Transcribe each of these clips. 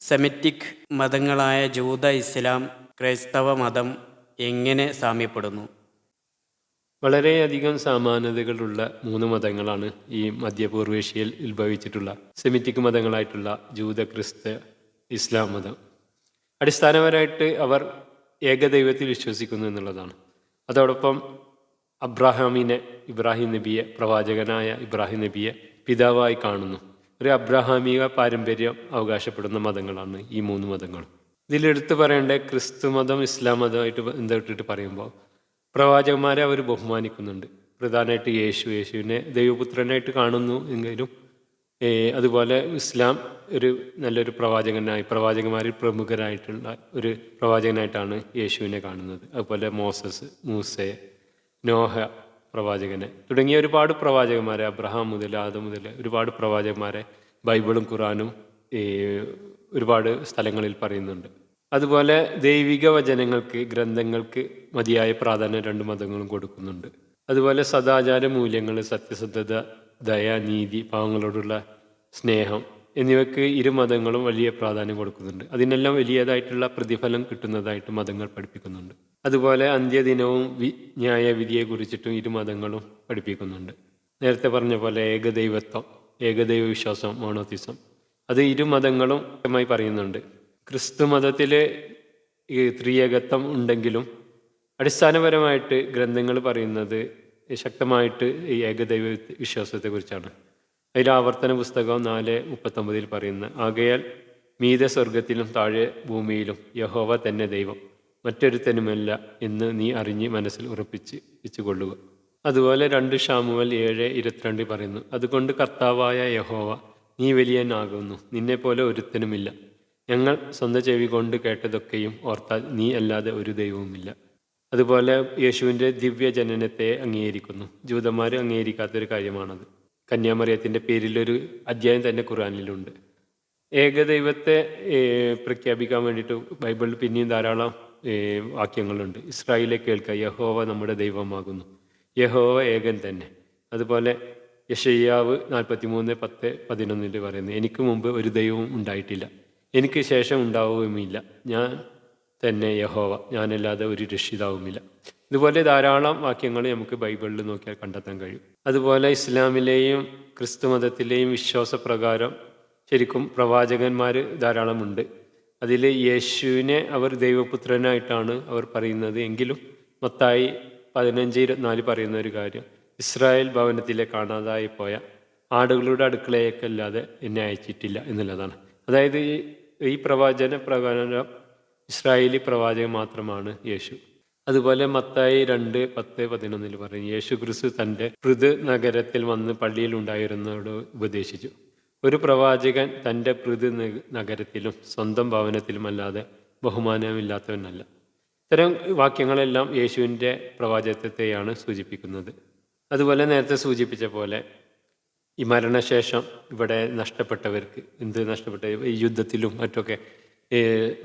Semitic മതങ്ങളായ ജൂത, ഇസ്ലാം, ക്രൈസ്തവ മതം എങ്ങനെ സാമ്യപ്പെടുന്നു? വളരെയധികം സമാനതകളുള്ള 3 മതങ്ങളാണ് ഈ മധ്യപൂർവേഷ്യയിൽ ഉത്ഭവിച്ചിട്ടുള്ള സെമിറ്റിക് മതങ്ങളായിട്ടുള്ള ജൂത, ക്രിസ്തു, ഇസ്ലാം മതം. അടിസ്ഥാനപരമായിട്ട് അവർ ഏകദൈവത്തിൽ വിശ്വസിക്കുന്നു എന്നുള്ളതാണ്. അതോടൊപ്പം ഇബ്രാഹിം നബിയെ, പ്രവാചകനായ ഇബ്രാഹിം നബിയെ പിതാവായി കാണുന്നു. ഒരു അബ്രാഹാമിക പാരമ്പര്യം അവകാശപ്പെടുന്ന മതങ്ങളാണ് ഈ 3 മതങ്ങളും. ഇതിലെടുത്ത് പറയേണ്ട ക്രിസ്തു മതം, ഇസ്ലാം മതമായിട്ട് ബന്ധപ്പെട്ടിട്ട് പറയുമ്പോൾ പ്രവാചകന്മാരെ അവർ ബഹുമാനിക്കുന്നുണ്ട്. പ്രധാനമായിട്ട് യേശുവിനെ ദൈവപുത്രനായിട്ട് കാണുന്നു എങ്കിലും അതുപോലെ ഇസ്ലാം നല്ലൊരു പ്രവാചകന്മാരിൽ പ്രമുഖരായിട്ടുള്ള ഒരു പ്രവാചകനായിട്ടാണ് യേശുവിനെ കാണുന്നത്. അതുപോലെ മൂസയെ, നോഹ പ്രവാചകനെ തുടങ്ങിയ ഒരുപാട് പ്രവാചകന്മാരെ, അബ്രഹാം മുതൽ ആദം മുതൽ ഒരുപാട് പ്രവാചകന്മാരെ ബൈബിളും ഖുറാനും ഒരുപാട് സ്ഥലങ്ങളിൽ പറയുന്നുണ്ട്. അതുപോലെ ദൈവിക വചനങ്ങൾക്ക്, ഗ്രന്ഥങ്ങൾക്ക് മതിയായ പ്രാധാന്യം 2 മതങ്ങളും കൊടുക്കുന്നുണ്ട്. അതുപോലെ സദാചാര മൂല്യങ്ങൾ, സത്യസന്ധത, ദയ, നീതി, പാവങ്ങളോടുള്ള സ്നേഹം എന്നിവയ്ക്ക് 2 മതങ്ങളും വലിയ പ്രാധാന്യം കൊടുക്കുന്നുണ്ട്. അതിനെല്ലാം വലിയതായിട്ടുള്ള പ്രതിഫലം കിട്ടുന്നതായിട്ട് മതങ്ങൾ പഠിപ്പിക്കുന്നുണ്ട്. അതുപോലെ അന്ത്യദിനവും ന്യായവിധിയെക്കുറിച്ചിട്ടും 2 മതങ്ങളും പഠിപ്പിക്കുന്നുണ്ട്. നേരത്തെ പറഞ്ഞ പോലെ ഏകദൈവത്വം, ഏകദൈവ വിശ്വാസം, മോണോത്തിസം, അത് 2 മതങ്ങളും വ്യക്തമായി പറയുന്നുണ്ട്. ക്രിസ്തു മതത്തിൽ ത്രിയേകത്വം ഉണ്ടെങ്കിലും അടിസ്ഥാനപരമായിട്ട് ഗ്രന്ഥങ്ങൾ പറയുന്നത് ശക്തമായിട്ട് ഈ ഏകദൈവ വിശ്വാസത്തെക്കുറിച്ചാണ്. അതിൽ ആവർത്തന പുസ്തകം 4:39 പറയുന്ന, ആകയാൽ മീതെ സ്വർഗത്തിലും താഴെ ഭൂമിയിലും യഹോവ തന്നെ ദൈവം, മറ്റൊരുത്തനുമല്ല എന്ന് നീ അറിഞ്ഞ് മനസ്സിൽ ഉറപ്പിച്ച് വെച്ചുകൊള്ളുക. അതുപോലെ 2 ശമൂവേൽ 7:22 പറയുന്നു, അതുകൊണ്ട് കർത്താവായ യഹോവ നീ വലിയനാകുന്നു, നിന്നെപ്പോലെ ഒരുത്തനുമില്ല. ഞങ്ങൾ സ്വന്തം ചെവി കൊണ്ട് കേട്ടതൊക്കെയും ഓർത്താൽ നീ അല്ലാതെ ഒരു ദൈവവുമില്ല. അതുപോലെ യേശുവിൻ്റെ ദിവ്യജനനത്തെ അംഗീകരിക്കുന്നു. ജൂതന്മാർ അംഗീകരിക്കാത്തൊരു കാര്യമാണത്. കന്യാമറിയത്തിൻ്റെ പേരിലൊരു അധ്യായം തന്നെ ഖുർആനിലുണ്ട്. ഏകദൈവത്തെ പ്രഖ്യാപിക്കാൻ വേണ്ടിയിട്ട് ബൈബിളിൽ പിന്നെയും ധാരാളം വാക്യങ്ങളുണ്ട്. ഇസ്രായേലെ കേൾക്കുക, യഹോവ നമ്മുടെ ദൈവമാകുന്നു, യഹോവ ഏകൻ തന്നെ. അതുപോലെ യെശയ്യാവ് 43:10-11 പറയുന്നു, എനിക്ക് മുമ്പ് ഒരു ദൈവവും ഉണ്ടായിട്ടില്ല, എനിക്ക് ശേഷം ഉണ്ടാവുകയുമില്ല, ഞാൻ തന്നെ യഹോവ, ഞാനല്ലാതെ ഒരു രക്ഷിതാവുമില്ല. ഇതുപോലെ ധാരാളം വാക്യങ്ങൾ നമുക്ക് ബൈബിളിൽ നോക്കിയാൽ കണ്ടെത്താൻ കഴിയും. അതുപോലെ ഇസ്ലാമിലെയും ക്രിസ്തു മതത്തിലെയും വിശ്വാസപ്രകാരം ശരിക്കും പ്രവാചകന്മാർ ധാരാളമുണ്ട്. അതിൽ യേശുവിനെ അവർ ദൈവപുത്രനായിട്ടാണ് അവർ പറയുന്നത്. എങ്കിലും മത്തായി 15:24 പറയുന്ന ഒരു കാര്യം, ഇസ്രായേൽ ഭവനത്തിലെ കാണാതായി പോയ ആടുകളുടെ അടുക്കളയേക്കല്ലാതെ എന്നെ അയച്ചിട്ടില്ല എന്നുള്ളതാണ്. അതായത് ഈ പ്രവാചന പ്രകാരം ഇസ്രായേലി പ്രവാചകൻ മാത്രമാണ് യേശു. അതുപോലെ മത്തായി 2:10-11 പറയും, യേശു ക്രിസ്തു തൻ്റെ പൃഥു നഗരത്തിൽ വന്ന് പള്ളിയിൽ ഉണ്ടായിരുന്നവരോട് ഉപദേശിച്ചു, ഒരു പ്രവാചകൻ തൻ്റെ പൃഥു നഗരത്തിലും സ്വന്തം ഭവനത്തിലുമല്ലാതെ ബഹുമാനമില്ലാത്തവനല്ല. ഇത്തരം വാക്യങ്ങളെല്ലാം യേശുവിൻ്റെ പ്രവാചകത്വത്തെയാണ് സൂചിപ്പിക്കുന്നത്. അതുപോലെ നേരത്തെ സൂചിപ്പിച്ച പോലെ ഈ മരണശേഷം ഇവിടെ നഷ്ടപ്പെട്ടവർക്ക്, ഈ യുദ്ധത്തിലും മറ്റൊക്കെ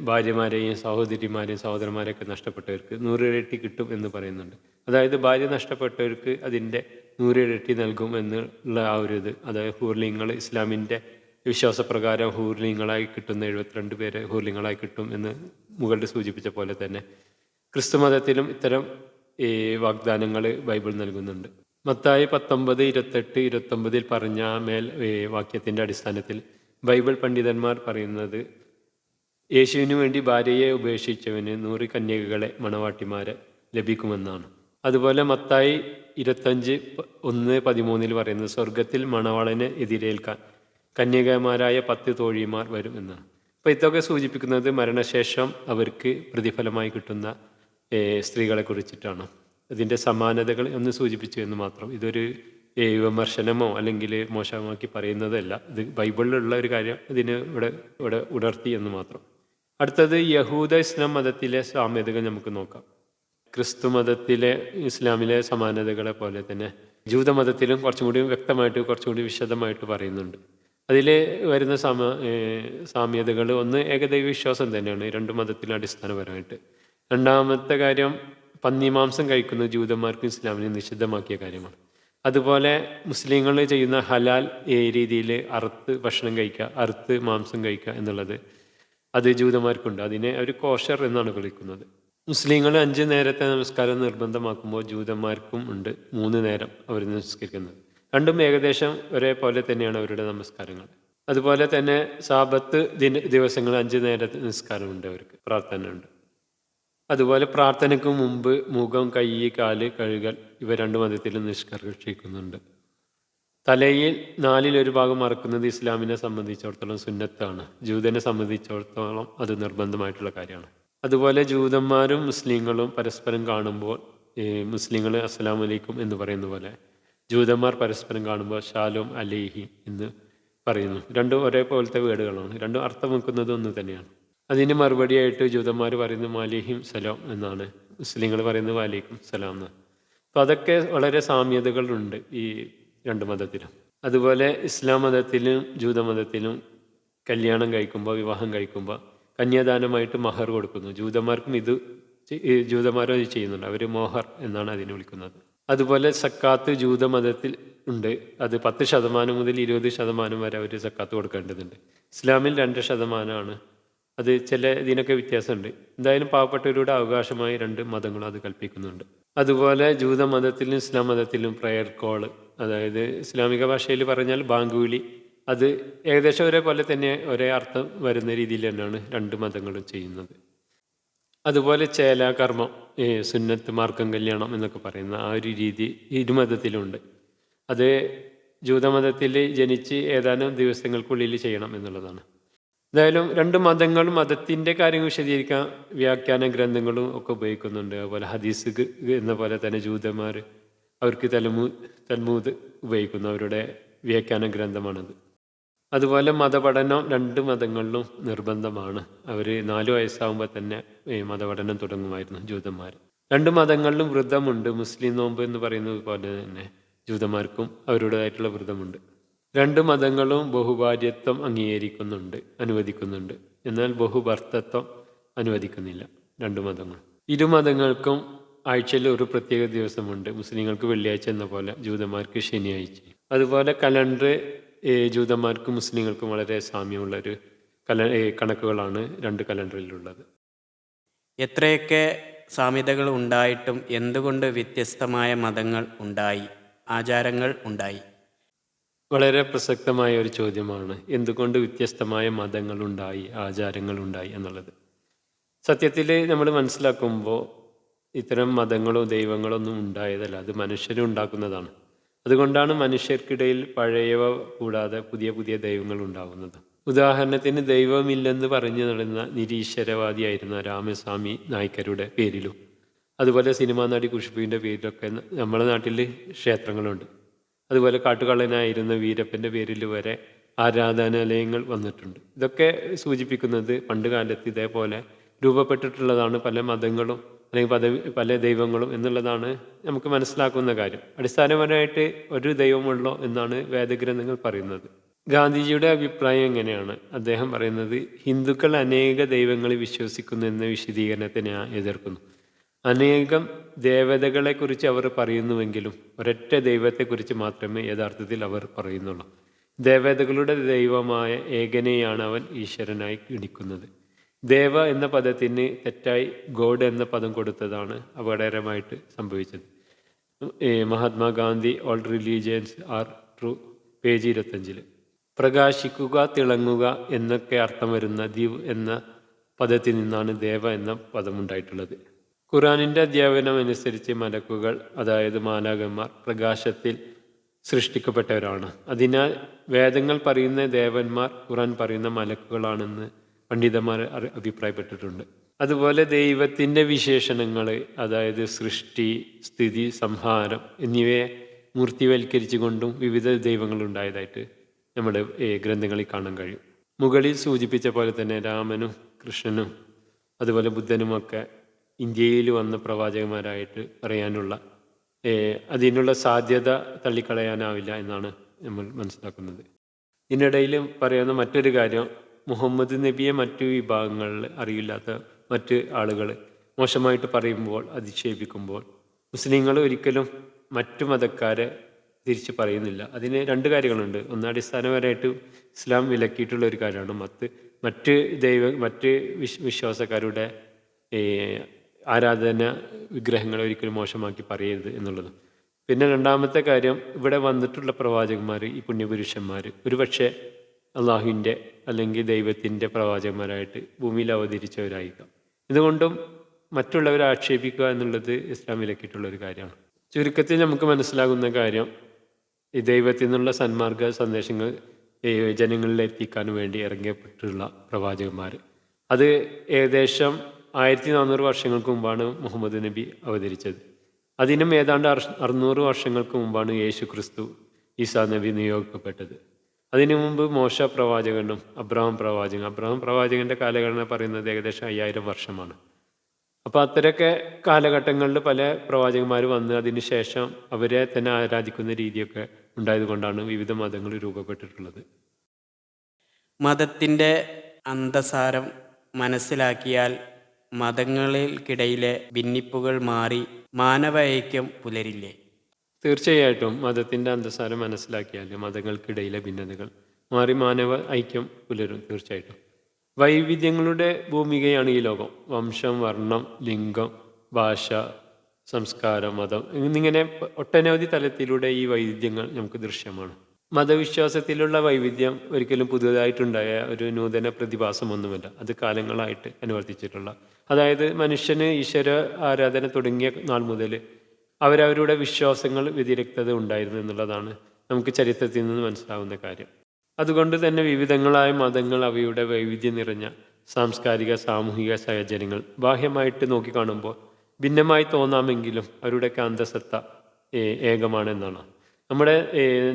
ഭാര്യമാരെയും സഹോദരന്മാരെയൊക്കെ നഷ്ടപ്പെട്ടവർക്ക് 100 ഇരട്ടി കിട്ടും എന്ന് പറയുന്നുണ്ട്. അതായത് ഭാര്യ നഷ്ടപ്പെട്ടവർക്ക് അതിൻ്റെ 100 ഇരട്ടി നൽകും എന്നുള്ള ആ ഒരു ഇത്, അതായത് ഹൂർലിങ്ങൾ, ഇസ്ലാമിൻ്റെ വിശ്വാസപ്രകാരം ഹൂർലിങ്ങളായി കിട്ടുന്ന 72 പേരെ ഹൂർലിങ്ങളായി കിട്ടും എന്ന് മുകളിൽ സൂചിപ്പിച്ച പോലെ തന്നെ ക്രിസ്തു മതത്തിലും ഇത്തരം വാഗ്ദാനങ്ങൾ ബൈബിൾ നൽകുന്നുണ്ട്. മത്തായി 19:28-29 പറഞ്ഞ വാക്യത്തിൻ്റെ അടിസ്ഥാനത്തിൽ ബൈബിൾ പണ്ഡിതന്മാർ പറയുന്നത്, യേശുവിനു വേണ്ടി ഭാര്യയെ ഉപേക്ഷിച്ചവന് 100 കന്യകകളെ, മണവാട്ടിമാരെ ലഭിക്കുമെന്നാണ്. അതുപോലെ മത്തായി 25:1-13 പറയുന്നത്, സ്വർഗത്തിൽ മണവാളനെ എതിരേൽക്കാൻ കന്യകമാരായ 10 തോഴിമാർ വരും എന്നാണ്. അപ്പോൾ ഇതൊക്കെ സൂചിപ്പിക്കുന്നത് മരണശേഷം അവർക്ക് പ്രതിഫലമായി കിട്ടുന്ന സ്ത്രീകളെ കുറിച്ചിട്ടാണ്. അതിൻ്റെ സമാനതകൾ ഒന്ന് സൂചിപ്പിച്ചു എന്ന് മാത്രം. ഇതൊരു വിമർശനമോ അല്ലെങ്കിൽ മോശമാക്കി പറയുന്നതല്ല. ഇത് ബൈബിളിലുള്ള ഒരു കാര്യം ഇതിന് ഇവിടെ ഉണർത്തി എന്ന് മാത്രം. അടുത്തത് യഹൂദ ഇസ്ലാം മതത്തിലെ സാമ്യതകൾ നമുക്ക് നോക്കാം. ക്രിസ്തു മതത്തിലെ ഇസ്ലാമിലെ സമാനതകളെ പോലെ തന്നെ ജൂതമതത്തിലും കുറച്ചും കൂടി വ്യക്തമായിട്ട്, കുറച്ചും കൂടി വിശദമായിട്ട് പറയുന്നുണ്ട്. അതിൽ വരുന്ന സാമ്യതകൾ, ഒന്ന് ഏകദൈവ വിശ്വാസം തന്നെയാണ് 2 മതത്തിലും അടിസ്ഥാനപരമായിട്ട്. രണ്ടാമത്തെ കാര്യം, പന്നിമാംസം കഴിക്കുന്നത് ജൂതന്മാർക്കും ഇസ്ലാമിനും നിഷിദ്ധമാക്കിയ കാര്യമാണ്. അതുപോലെ മുസ്ലിങ്ങൾ ചെയ്യുന്ന ഹലാൽ രീതിയിൽ അറുത്ത് ഭക്ഷണം കഴിക്കുക, അറുത്ത് മാംസം കഴിക്കുക എന്നുള്ളത് അത് ജൂതന്മാർക്കുണ്ട്. അതിനെ അവർ കോഷർ എന്നാണ് വിളിക്കുന്നത്. മുസ്ലിങ്ങൾ 5 നേരത്തെ നമസ്കാരം നിർബന്ധമാക്കുമ്പോൾ ജൂതന്മാർക്കും ഉണ്ട് 3 നേരം അവർ നമസ്കരിക്കുന്നത്. രണ്ടും ഏകദേശം ഒരേപോലെ തന്നെയാണ് അവരുടെ നമസ്കാരങ്ങൾ. അതുപോലെ തന്നെ സാബത്ത് ദിവസങ്ങൾ 5 നേരത്തെ നമസ്കാരമുണ്ട്, അവർക്ക് പ്രാർത്ഥന ഉണ്ട്. അതുപോലെ പ്രാർത്ഥനയ്ക്ക് മുമ്പ് മുഖം, കൈ, കാല് കഴുകൽ ഇവ 2 മതത്തിലും നിഷ്കർഷിക്കുന്നുണ്ട്. തലയിൽ 4 ഭാഗം മറക്കുന്നത് ഇസ്ലാമിനെ സംബന്ധിച്ചിടത്തോളം സുന്നത്താണ്. ജൂതനെ സംബന്ധിച്ചിടത്തോളം അത് നിർബന്ധമായിട്ടുള്ള കാര്യമാണ്. അതുപോലെ ജൂതന്മാരും മുസ്ലിങ്ങളും പരസ്പരം കാണുമ്പോൾ മുസ്ലിങ്ങൾ അസ്സലാമു അലൈക്കും എന്ന് പറയുന്ന പോലെ ജൂതന്മാർ പരസ്പരം കാണുമ്പോൾ ഷാലോം അലൈഹി എന്ന് പറയുന്നു. രണ്ടും ഒരേപോലത്തെ വേർഡുകളാണ്. രണ്ടും അർത്ഥം വെക്കുന്നത് ഒന്ന് തന്നെയാണ്. അതിന് മറുപടിയായിട്ട് ജൂതന്മാർ പറയുന്നത് മാലിഹിം സലാം എന്നാണ്, മുസ്ലിങ്ങൾ പറയുന്നത് വാലിക്കും സലാം എന്നാണ്. അപ്പോൾ അതൊക്കെ വളരെ സാമ്യതകളുണ്ട് ഈ 2 മതത്തിലും. അതുപോലെ ഇസ്ലാം മതത്തിലും ജൂതമതത്തിലും കല്യാണം കഴിക്കുമ്പോൾ, വിവാഹം കഴിക്കുമ്പോൾ കന്യാദാനമായിട്ട് മഹർ കൊടുക്കുന്നു. ജൂതന്മാർക്കും ജൂതന്മാരും ഇത് ചെയ്യുന്നുണ്ട്. അവർ മോഹർ എന്നാണ് അതിനെ വിളിക്കുന്നത്. അതുപോലെ സക്കാത്ത് ജൂതമതത്തിൽ ഉണ്ട്. അത് 10% മുതൽ 20% വരെ അവർ സക്കാത്ത് കൊടുക്കേണ്ടതുണ്ട്. ഇസ്ലാമിൽ 2% അത് ചില ഇതിനൊക്കെ വ്യത്യാസമുണ്ട്. എന്തായാലും പാവപ്പെട്ടവരുടെ അവകാശമായി 2 മതങ്ങളും അത് കൽപ്പിക്കുന്നുണ്ട്. അതുപോലെ ജൂതമതത്തിലും ഇസ്ലാം മതത്തിലും പ്രയർ കോൾ, അതായത് ഇസ്ലാമിക ഭാഷയിൽ പറഞ്ഞാൽ ബാങ്ക് വിളി, അത് ഏകദേശം ഒരേപോലെ തന്നെ ഒരേ അർത്ഥം വരുന്ന രീതിയിൽ തന്നെയാണ് 2 മതങ്ങളും ചെയ്യുന്നത്. അതുപോലെ ചേലാകർമ്മം, സുന്നത്ത്, മാർഗം കല്യാണം എന്നൊക്കെ പറയുന്ന ആ ഒരു രീതി ഇരുമതത്തിലുണ്ട്. അത് ജൂതമതത്തിൽ ജനിച്ച് ഏതാനും ദിവസങ്ങൾക്കുള്ളിൽ ചെയ്യണം എന്നുള്ളതാണ്. എന്തായാലും 2 മതങ്ങളും മതത്തിൻ്റെ കാര്യങ്ങൾ വിശദീകരിക്കാൻ വ്യാഖ്യാന ഗ്രന്ഥങ്ങളും ഒക്കെ ഉപയോഗിക്കുന്നുണ്ട്. അതുപോലെ ഹദീസ് എന്ന പോലെ തന്നെ ജൂതന്മാർ അവർക്ക് തൽമൂദ് ഉപയോഗിക്കുന്നു, അവരുടെ വ്യാഖ്യാന ഗ്രന്ഥമാണത്. അതുപോലെ മതപഠനം 2 മതങ്ങളിലും നിർബന്ധമാണ്. അവർ 4 വയസ്സാകുമ്പോൾ തന്നെ മതപഠനം തുടങ്ങുമായിരുന്നു ജൂതന്മാർ. 2 മതങ്ങളിലും വ്രതമുണ്ട്. മുസ്ലിം നോമ്പ് എന്ന് പറയുന്നത് പോലെ തന്നെ ജൂതന്മാർക്കും അവരുടേതായിട്ടുള്ള വ്രതമുണ്ട്. 2 മതങ്ങളും ബഹുഭാര്യത്വം അനുവദിക്കുന്നുണ്ട്. എന്നാൽ ബഹുഭർത്തത്വം അനുവദിക്കുന്നില്ല 2 മതങ്ങളും. 2 മതങ്ങൾക്കും ആഴ്ചയിൽ ഒരു പ്രത്യേക ദിവസമുണ്ട്. മുസ്ലിങ്ങൾക്ക് വെള്ളിയാഴ്ച എന്ന പോലെ ജൂതന്മാർക്ക് ശനിയാഴ്ച. അതുപോലെ കലണ്ടർ ജൂതന്മാർക്കും മുസ്ലിങ്ങൾക്കും വളരെ സാമ്യമുള്ളൊരു കണക്കുകളാണ് 2 കലണ്ടറിലുള്ളത്. എത്രയൊക്കെ സാമ്യതകൾ ഉണ്ടായിട്ടും എന്തുകൊണ്ട് വ്യത്യസ്തമായ മതങ്ങൾ ഉണ്ടായി, ആചാരങ്ങൾ ഉണ്ടായി? വളരെ പ്രസക്തമായ ഒരു ചോദ്യമാണ്. എന്തുകൊണ്ട് വ്യത്യസ്തമായ മതങ്ങളുണ്ടായി, ആചാരങ്ങളുണ്ടായി എന്നുള്ളത്. സത്യത്തിൽ നമ്മൾ മനസ്സിലാക്കുമ്പോൾ ഇത്തരം മതങ്ങളോ ദൈവങ്ങളോ ഒന്നും ഉണ്ടായതല്ല, അത് മനുഷ്യരുണ്ടാക്കുന്നതാണ്. അതുകൊണ്ടാണ് മനുഷ്യർക്കിടയിൽ പഴയവ കൂടാതെ പുതിയ പുതിയ ദൈവങ്ങൾ ഉണ്ടാകുന്നത്. ഉദാഹരണത്തിന് ദൈവമില്ലെന്ന് പറഞ്ഞു നടന്ന നിരീശ്വരവാദിയായിരുന്ന രാമസ്വാമി നായ്ക്കരുടെ പേരിലും അതുപോലെ സിനിമാ നടി ഖുഷ്ബുവിൻ്റെ പേരിലൊക്കെ നമ്മുടെ നാട്ടിൽ ക്ഷേത്രങ്ങളുണ്ട്. അതുപോലെ കാട്ടുകള്ളനായിരുന്ന വീരപ്പൻ്റെ പേരിൽ വരെ ആരാധനാലയങ്ങൾ വന്നിട്ടുണ്ട്. ഇതൊക്കെ സൂചിപ്പിക്കുന്നത് പണ്ട് കാലത്ത് ഇതേപോലെ രൂപപ്പെട്ടിട്ടുള്ളതാണ് പല മതങ്ങളും അല്ലെങ്കിൽ പല ദൈവങ്ങളും എന്നുള്ളതാണ് നമുക്ക് മനസ്സിലാക്കുന്ന കാര്യം. അടിസ്ഥാനപരമായിട്ട് ഒരു ദൈവമുള്ളോ എന്നാണ് വേദഗ്രന്ഥങ്ങൾ പറയുന്നത്. ഗാന്ധിജിയുടെ അഭിപ്രായം എങ്ങനെയാണ്? അദ്ദേഹം പറയുന്നത് ഹിന്ദുക്കൾ അനേക ദൈവങ്ങളിൽ വിശ്വസിക്കുന്നു എന്ന വിശദീകരണത്തെ ഞാൻ എതിർക്കുന്നു. അനേകം ദേവതകളെക്കുറിച്ച് അവർ പറയുന്നുവെങ്കിലും ഒരൊറ്റ ദൈവത്തെക്കുറിച്ച് മാത്രമേ യഥാർത്ഥത്തിൽ അവർ പറയുന്നുള്ളൂ. ദേവതകളുടെ ദൈവമായ ഏകനെയാണ് അവൻ ഈശ്വരനായി ഗണിക്കുന്നത്. ദേവ എന്ന പദത്തിന് തെറ്റായി ഗോഡ് എന്ന പദം കൊടുത്തതാണ് അപകടകരമായിട്ട് സംഭവിച്ചത്. Mahatma Gandhi all religions are true, page 25. പ്രകാശിക്കുക, തിളങ്ങുക എന്നൊക്കെ അർത്ഥം വരുന്ന ദിവ് എന്ന പദത്തിൽ നിന്നാണ് ദേവ എന്ന പദമുണ്ടായിട്ടുള്ളത്. ഖുറാനിൻ്റെ അധ്യാപനം അനുസരിച്ച് മലക്കുകൾ, അതായത് മാലാഖന്മാർ, പ്രകാശത്തിൽ സൃഷ്ടിക്കപ്പെട്ടവരാണ്. അതിനാൽ വേദങ്ങൾ പറയുന്ന ദേവന്മാർ ഖുറാൻ പറയുന്ന മലക്കുകളാണെന്ന് പണ്ഡിതന്മാർ അഭിപ്രായപ്പെട്ടിട്ടുണ്ട്. അതുപോലെ ദൈവത്തിൻ്റെ വിശേഷണങ്ങൾ, അതായത് സൃഷ്ടി, സ്ഥിതി, സംഹാരം എന്നിവയെ മൂർത്തിവൽക്കരിച്ചുകൊണ്ടും വിവിധ ദൈവങ്ങളുണ്ടായതായിട്ട് നമ്മുടെ ഗ്രന്ഥങ്ങളിൽ കാണാൻ കഴിയും. മുകളിൽ സൂചിപ്പിച്ച പോലെ തന്നെ രാമനും കൃഷ്ണനും അതുപോലെ ബുദ്ധനുമൊക്കെ ഇന്ത്യയിൽ വന്ന പ്രവാചകന്മാരായിട്ട് പറയാനുള്ള അതിനുള്ള സാധ്യത തള്ളിക്കളയാനാവില്ല എന്നാണ് നമ്മൾ മനസ്സിലാക്കുന്നത്. ഇതിനിടയിൽ പറയുന്ന മറ്റൊരു കാര്യം, മുഹമ്മദ് നബിയെ മറ്റു വിഭാഗങ്ങളിൽ അറിയില്ലാത്ത മറ്റ് ആളുകൾ മോശമായിട്ട് പറയുമ്പോൾ, അധിക്ഷേപിക്കുമ്പോൾ മുസ്ലിങ്ങൾ ഒരിക്കലും മറ്റു മതക്കാരെ തിരിച്ച് പറയുന്നില്ല. അതിന് 2 കാര്യങ്ങളുണ്ട്. ഒന്ന്, അടിസ്ഥാനപരമായിട്ട് ഇസ്ലാം വിലക്കിയിട്ടുള്ള ഒരു കാര്യമാണ് മറ്റ് വിശ്വാസക്കാരുടെ ആരാധന വിഗ്രഹങ്ങളെ ഒരിക്കലും മോശമാക്കി പറയരുത് എന്നുള്ളത്. പിന്നെ രണ്ടാമത്തെ കാര്യം, ഇവിടെ വന്നിട്ടുള്ള പ്രവാചകന്മാർ, ഈ പുണ്യപുരുഷന്മാർ ഒരുപക്ഷെ അള്ളാഹുവിൻ്റെ അല്ലെങ്കിൽ ദൈവത്തിൻ്റെ പ്രവാചകന്മാരായിട്ട് ഭൂമിയിൽ അവതരിച്ചവരായിരിക്കാം. ഇതുകൊണ്ടും മറ്റുള്ളവരെ ആക്ഷേപിക്കുക എന്നുള്ളത് ഇസ്ലാമിലേക്കിട്ടുള്ളൊരു കാര്യമാണ്. ചുരുക്കത്തിൽ നമുക്ക് മനസ്സിലാകുന്ന കാര്യം, ഈ ദൈവത്തിൽ നിന്നുള്ള സന്മാർഗ സന്ദേശങ്ങൾ ജനങ്ങളിലെത്തിക്കാൻ വേണ്ടി ഇറങ്ങപ്പെട്ടുള്ള പ്രവാചകന്മാർ, അത് ഏകദേശം 1400 വർഷങ്ങൾക്ക് മുമ്പാണ് മുഹമ്മദ് നബി അവതരിച്ചത്. അതിനും ഏതാണ്ട് 600 വർഷങ്ങൾക്ക് മുമ്പാണ് യേശു ക്രിസ്തു ഈസാ നബി നിയോഗിക്കപ്പെട്ടത്. അതിനു മുമ്പ് മോശ പ്രവാചകനും അബ്രഹാം പ്രവാചകൻ്റെ കാലഘട്ടം പറയുന്നത് ഏകദേശം 5000 വർഷമാണ്. അപ്പോൾ അത്തരമൊക്കെ കാലഘട്ടങ്ങളിൽ പല പ്രവാചകന്മാർ വന്ന് അതിന് ശേഷം അവരെ തന്നെ ആരാധിക്കുന്ന രീതിയൊക്കെ ഉണ്ടായതുകൊണ്ടാണ് വിവിധ മതങ്ങൾ രൂപപ്പെട്ടിട്ടുള്ളത്. മതത്തിൻ്റെ അന്തസാരം മനസ്സിലാക്കിയാൽ മതങ്ങൾക്കിടയിലെ ഭിന്നിപ്പുകൾ മാറി മാനവ ഐക്യം പുലരില്ലേ? തീർച്ചയായിട്ടും മതത്തിൻ്റെ അന്തസാരം മനസ്സിലാക്കിയാൽ മതങ്ങൾക്കിടയിലെ ഭിന്നതകൾ മാറി മാനവ ഐക്യം പുലരും. തീർച്ചയായിട്ടും വൈവിധ്യങ്ങളുടെ ഭൂമികയാണ് ഈ ലോകം. വംശം, വർണ്ണം, ലിംഗം, ഭാഷ, സംസ്കാരം, മതം എന്നിങ്ങനെ ഒട്ടനവധി തലത്തിലൂടെ ഈ വൈവിധ്യങ്ങൾ നമുക്ക് ദൃശ്യമാണ്. മതവിശ്വാസത്തിലുള്ള വൈവിധ്യം ഒരിക്കലും പുതുതായിട്ടുണ്ടായ ഒരു നൂതന പ്രതിഭാസമൊന്നുമല്ല. അത് കാലങ്ങളായിട്ട് അനുവർത്തിച്ചിട്ടുള്ള, അതായത് മനുഷ്യന് ഈശ്വര ആരാധന തുടങ്ങിയ നാൾ മുതൽ അവരവരുടെ വിശ്വാസങ്ങൾ വ്യതിരിക്തത ഉണ്ടായിരുന്നു എന്നുള്ളതാണ് നമുക്ക് ചരിത്രത്തിൽ നിന്ന് മനസ്സിലാവുന്ന കാര്യം. അതുകൊണ്ട് തന്നെ വിവിധങ്ങളായ മതങ്ങൾ അവയുടെ വൈവിധ്യം നിറഞ്ഞ സാംസ്കാരിക സാമൂഹിക സാഹചര്യങ്ങൾ ബാഹ്യമായിട്ട് നോക്കിക്കാണുമ്പോൾ ഭിന്നമായി തോന്നാമെങ്കിലും അവരുടെയൊക്കെ അന്തസത്ത ഏകമാണെന്നാണ്. നമ്മുടെ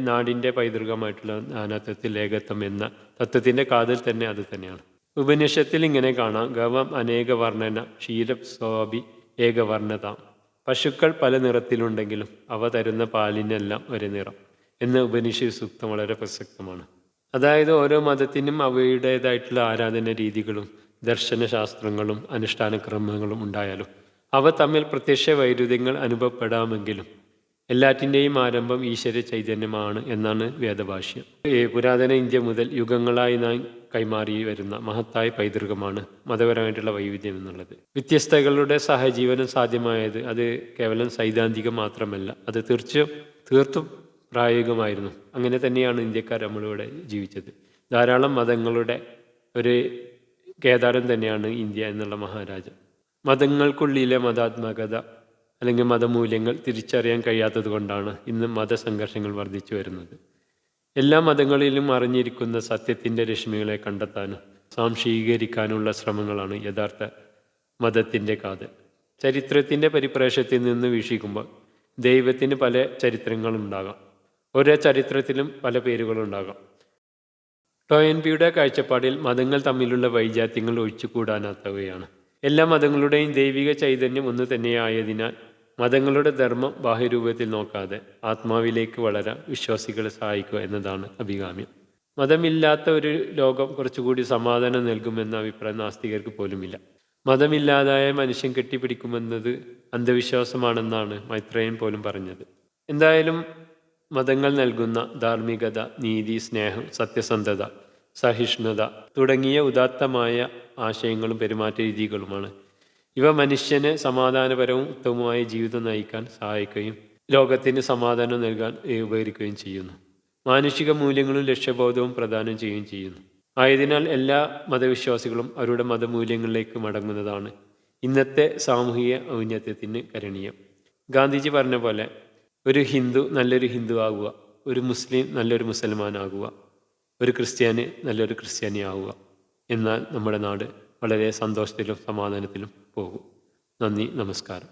നാടിൻ്റെ പൈതൃകമായിട്ടുള്ള നാനാത്വത്തിൽ ഏകത്വം എന്ന തത്വത്തിൻ്റെ കാതൽ തന്നെ അത് തന്നെയാണ്. ഉപനിഷത്തിൽ ഇങ്ങനെ കാണാം: ഗവം അനേക വർണ്ണന ക്ഷീരം സ്വാഭി ഏകവർണ്ണത. പശുക്കൾ പല നിറത്തിലുണ്ടെങ്കിലും അവ തരുന്ന പാലിനെല്ലാം ഒരേ നിറം എന്ന ഉപനിഷത്ത് സൂക്തം വളരെ പ്രസക്തമാണ്. അതായത് ഓരോ മതത്തിനും അവയുടേതായിട്ടുള്ള ആരാധന രീതികളും ദർശനശാസ്ത്രങ്ങളും അനുഷ്ഠാനക്രമങ്ങളും ഉണ്ടായാലും അവ തമ്മിൽ പ്രത്യക്ഷ വൈരുദ്ധ്യങ്ങൾ അനുഭവപ്പെടാമെങ്കിലും എല്ലാറ്റിൻ്റെയും ആരംഭം ഈശ്വര ചൈതന്യമാണ് എന്നാണ് വേദഭാഷ്യം. പുരാതന ഇന്ത്യ മുതൽ യുഗങ്ങളായി നാം കൈമാറി വരുന്ന മഹത്തായ പൈതൃകമാണ് മതപരമായിട്ടുള്ള വൈവിധ്യം എന്നുള്ളത്. വ്യത്യസ്തകളുടെ സഹജീവനം സാധ്യമായത് അത് കേവലം സൈദ്ധാന്തികം മാത്രമല്ല, അത് തീർത്തും പ്രായോഗികമായിരുന്നു. അങ്ങനെ തന്നെയാണ് ഇന്ത്യക്കാർ നമ്മളിവിടെ ജീവിച്ചത്. ധാരാളം മതങ്ങളുടെ ഒരു കേദാരം തന്നെയാണ് ഇന്ത്യ എന്നുള്ള മഹാരാജ്യം. മതങ്ങൾക്കുള്ളിലെ മതാത്മകത അല്ലെങ്കിൽ മതമൂല്യങ്ങൾ തിരിച്ചറിയാൻ കഴിയാത്തത് കൊണ്ടാണ് ഇന്ന് മതസംഘർഷങ്ങൾ വർദ്ധിച്ചു വരുന്നത്. എല്ലാ മതങ്ങളിലും അറിഞ്ഞിരിക്കുന്ന സത്യത്തിൻ്റെ രശ്മികളെ കണ്ടെത്താനും സാംശീകരിക്കാനുള്ള ശ്രമങ്ങളാണ് യഥാർത്ഥ മതത്തിൻ്റെ കാതൽ. ചരിത്രത്തിൻ്റെ പരിപ്രേക്ഷ്യത്തിൽ നിന്ന് വീക്ഷിക്കുമ്പോൾ ദൈവത്തിന് പല ചരിത്രങ്ങളുണ്ടാകാം, ഓരോ ചരിത്രത്തിലും പല പേരുകളുണ്ടാകാം. ടോയൻബിയുടെ കാഴ്ചപ്പാടിൽ മതങ്ങൾ തമ്മിലുള്ള വൈജാത്യങ്ങൾ ഒഴിച്ചുകൂടാനാത്തവയാണ്. എല്ലാ മതങ്ങളുടെയും ദൈവിക ചൈതന്യം ഒന്ന് തന്നെയായതിനാൽ മതങ്ങളുടെ ധർമ്മം ബാഹ്യരൂപത്തിൽ നോക്കാതെ ആത്മാവിലേക്ക് വളരാൻ വിശ്വാസികളെ സഹായിക്കുക എന്നതാണ് അഭികാമ്യം. മതമില്ലാത്ത ഒരു ലോകം കുറച്ചുകൂടി സമാധാനം നൽകുമെന്ന അഭിപ്രായം നാസ്തികർക്ക് പോലുമില്ല. മതമില്ലാതായ മനുഷ്യൻ കെട്ടിപ്പിടിക്കുമെന്നത് അന്ധവിശ്വാസമാണെന്നാണ് മൈത്രേയൻ പോലും പറഞ്ഞത്. എന്തായാലും മതങ്ങൾ നൽകുന്ന ധാർമ്മികത, നീതി, സ്നേഹം, സത്യസന്ധത, സഹിഷ്ണുത തുടങ്ങിയ ഉദാത്തമായ ആശയങ്ങളും പെരുമാറ്റ രീതികളുമാണ്. ഇവ മനുഷ്യനെ സമാധാനപരവും ഉത്തമമായ ജീവിതം നയിക്കാൻ സഹായിക്കുകയും ലോകത്തിന് സമാധാനം നൽകാൻ ഉപകരിക്കുകയും ചെയ്യുന്നു. മാനുഷിക മൂല്യങ്ങളും ലക്ഷ്യബോധവും പ്രദാനം ചെയ്യുകയും ചെയ്യുന്നു. ആയതിനാൽ എല്ലാ മതവിശ്വാസികളും അവരുടെ മതമൂല്യങ്ങളിലേക്ക് മടങ്ങുന്നതാണ് ഇന്നത്തെ സാമൂഹിക ഔന്നത്യത്തിന് കരണീയം. ഗാന്ധിജി പറഞ്ഞ പോലെ ഒരു ഹിന്ദു നല്ലൊരു ഹിന്ദു ആകുക, ഒരു മുസ്ലിം നല്ലൊരു മുസൽമാനാകുക, ഒരു ക്രിസ്ത്യാനി നല്ലൊരു ക്രിസ്ത്യാനി ആവുക. എന്നാൽ നമ്മുടെ നാട് വളരെ സന്തോഷത്തിലും സമാധാനത്തിലും പോകും. നന്ദി, നമസ്കാരം.